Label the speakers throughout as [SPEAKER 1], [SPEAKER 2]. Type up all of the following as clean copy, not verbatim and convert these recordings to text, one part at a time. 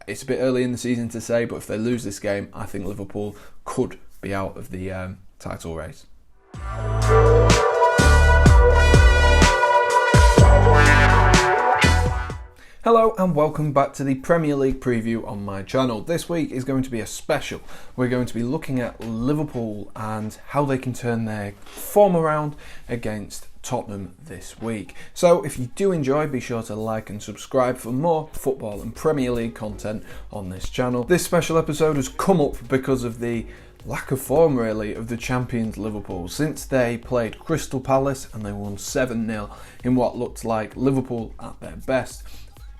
[SPEAKER 1] It's a bit early in the season to say, but if they lose this game, I think Liverpool could be out of the title race. Hello and welcome back to the Premier League preview on my channel. This week is going to be a special. We're going to be looking at Liverpool and how they can turn their form around against Tottenham this week. So if you do enjoy, be sure to like and subscribe for more football and Premier League content on this channel. This special episode has come up because of the lack of form really of the champions Liverpool since they played Crystal Palace and they won 7-0 in what looked like Liverpool at their best.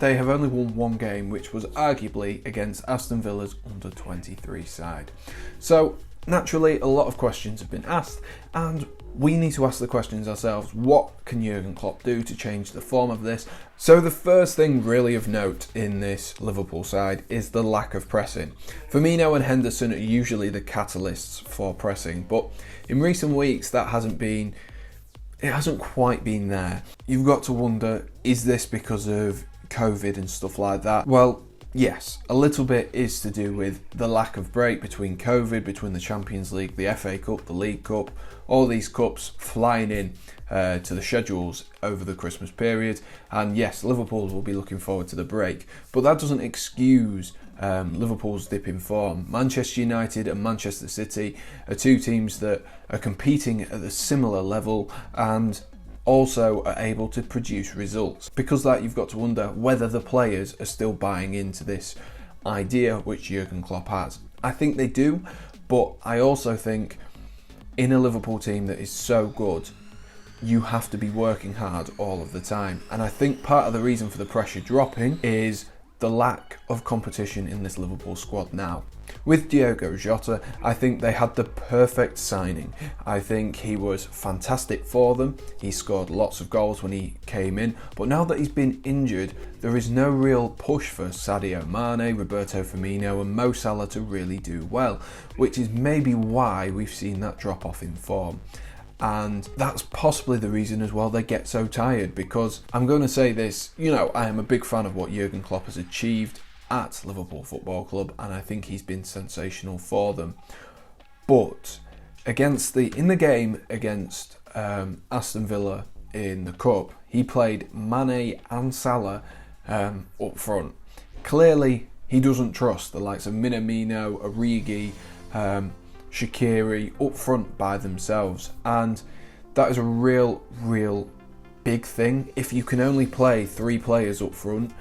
[SPEAKER 1] They have only won one game, which was arguably against Aston Villa's under-23 side. So naturally a lot of questions have been asked and we need to ask the questions ourselves. What can Jurgen Klopp do to change the form of this? So the first thing really of note in this Liverpool side is the lack of pressing. Firmino and Henderson are usually the catalysts for pressing, but in recent weeks that hasn't quite been there. You've got to wonder, is this because of COVID and stuff like that? Well, yes, a little bit is to do with the lack of break between COVID, between the Champions League, the FA Cup, the League Cup, all these cups flying in to the schedules over the Christmas period. And yes, Liverpool will be looking forward to the break, but that doesn't excuse Liverpool's dip in form. Manchester United and Manchester City are two teams that are competing at a similar level and also are able to produce results. Because of that, you've got to wonder whether the players are still buying into this idea which Jurgen Klopp has. I think they do, but I also think in a Liverpool team that is so good, you have to be working hard all of the time. And I think part of the reason for the pressure dropping is the lack of competition in this Liverpool squad now. With Diogo Jota, I think they had the perfect signing. I think he was fantastic for them. He scored lots of goals when he came in, but now that he's been injured, there is no real push for Sadio Mane, Roberto Firmino and Mo Salah to really do well, which is maybe why we've seen that drop off in form. And that's possibly the reason as well they get so tired, because I'm going to say this, I am a big fan of what Jurgen Klopp has achieved at Liverpool Football Club, and I think he's been sensational for them. But in the game against Aston Villa in the Cup, he played Mane and Salah up front. Clearly, he doesn't trust the likes of Minamino, Origi, Shaqiri up front by themselves, and that is a real big thing. If you can only play 3 players up front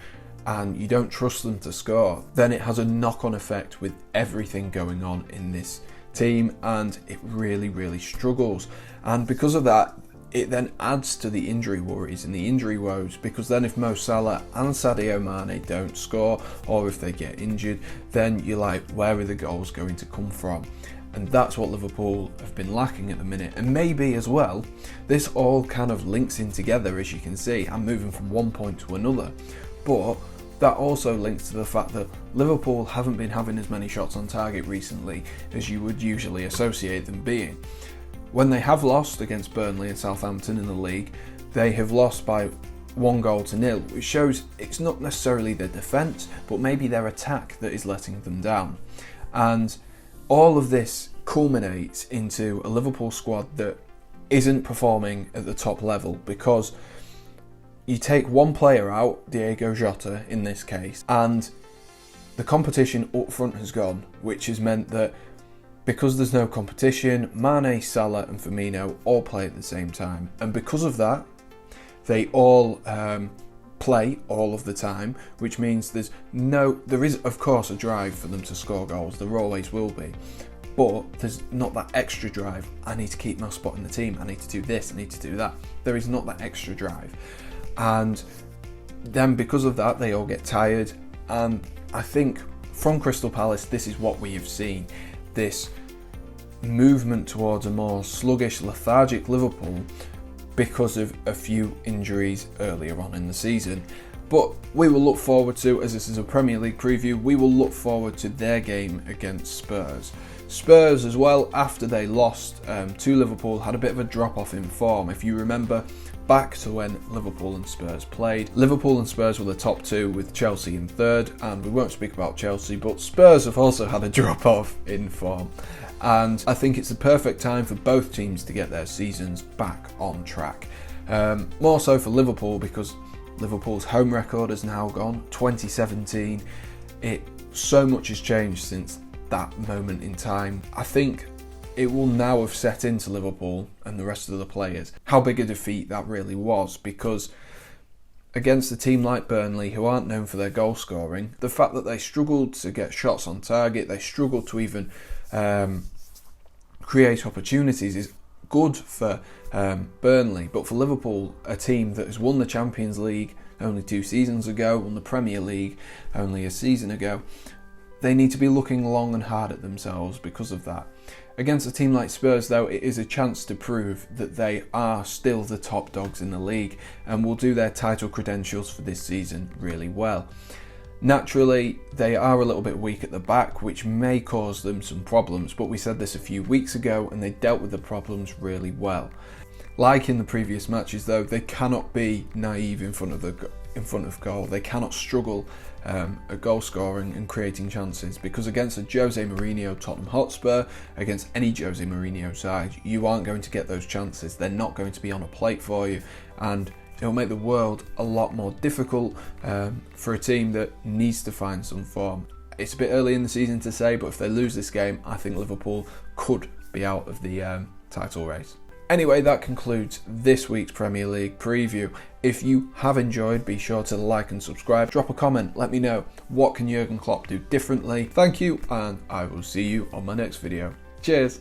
[SPEAKER 1] and you don't trust them to score, then it has a knock-on effect with everything going on in this team, and it really struggles. And because of that, it then adds to the injury worries and the injury woes, because then if Mo Salah and Sadio Mane don't score, or if they get injured, then you're like, where are the goals going to come from? And that's what Liverpool have been lacking at the minute. And maybe as well, this all kind of links in together, as you can see. I'm moving from one point to another. But that also links to the fact that Liverpool haven't been having as many shots on target recently as you would usually associate them being. When they have lost against Burnley and Southampton in the league, they have lost by 1-0, which shows it's not necessarily their defence, but maybe their attack that is letting them down. And all of this culminates into a Liverpool squad that isn't performing at the top level, because you take one player out, Diogo Jota in this case, and the competition up front has gone, which has meant that because there's no competition, Mane, Salah and Firmino all play at the same time, and because of that, they all play all of the time, which means there is of course a drive for them to score goals, there always will be, but there's not that extra drive. I need to keep my spot in the team, I need to do this, I need to do that. There is not that extra drive, and then because of that they all get tired. And I think from Crystal Palace this is what we have seen, this movement towards a more sluggish, lethargic Liverpool because of a few injuries earlier on in the season. But we will look forward to, as this is a Premier League preview, we will look forward to their game against Spurs. Spurs as well, after they lost to Liverpool, had a bit of a drop off in form. If you remember, back to when Liverpool and Spurs played. Liverpool and Spurs were the top two, with Chelsea in third, and we won't speak about Chelsea, but Spurs have also had a drop off in form. And I think it's the perfect time for both teams to get their seasons back on track. More so for Liverpool, because Liverpool's home record is now gone. 2017, so much has changed since that moment in time. I think it will now have set into Liverpool and the rest of the players how big a defeat that really was, because against a team like Burnley, who aren't known for their goal scoring, the fact that they struggled to get shots on target, they struggled to even create opportunities, is good for Burnley. But for Liverpool, a team that has won the Champions League only 2 seasons ago, won the Premier League only a season ago, they need to be looking long and hard at themselves because of that. Against a team like Spurs, though, it is a chance to prove that they are still the top dogs in the league and will do their title credentials for this season really well. Naturally, they are a little bit weak at the back, which may cause them some problems, but we said this a few weeks ago and they dealt with the problems really well. Like in the previous matches, though, they cannot be naive in front of goal. They cannot struggle at goal scoring and creating chances, because against a Jose Mourinho Tottenham Hotspur, against any Jose Mourinho side, you aren't going to get those chances. They're not going to be on a plate for you, and it'll make the world a lot more difficult for a team that needs to find some form. It's a bit early in the season to say, but if they lose this game, I think Liverpool could be out of the title race. Anyway, that concludes this week's Premier League preview. If you have enjoyed, be sure to like and subscribe. Drop a comment, let me know what can Jurgen Klopp do differently. Thank you, and I will see you on my next video. Cheers!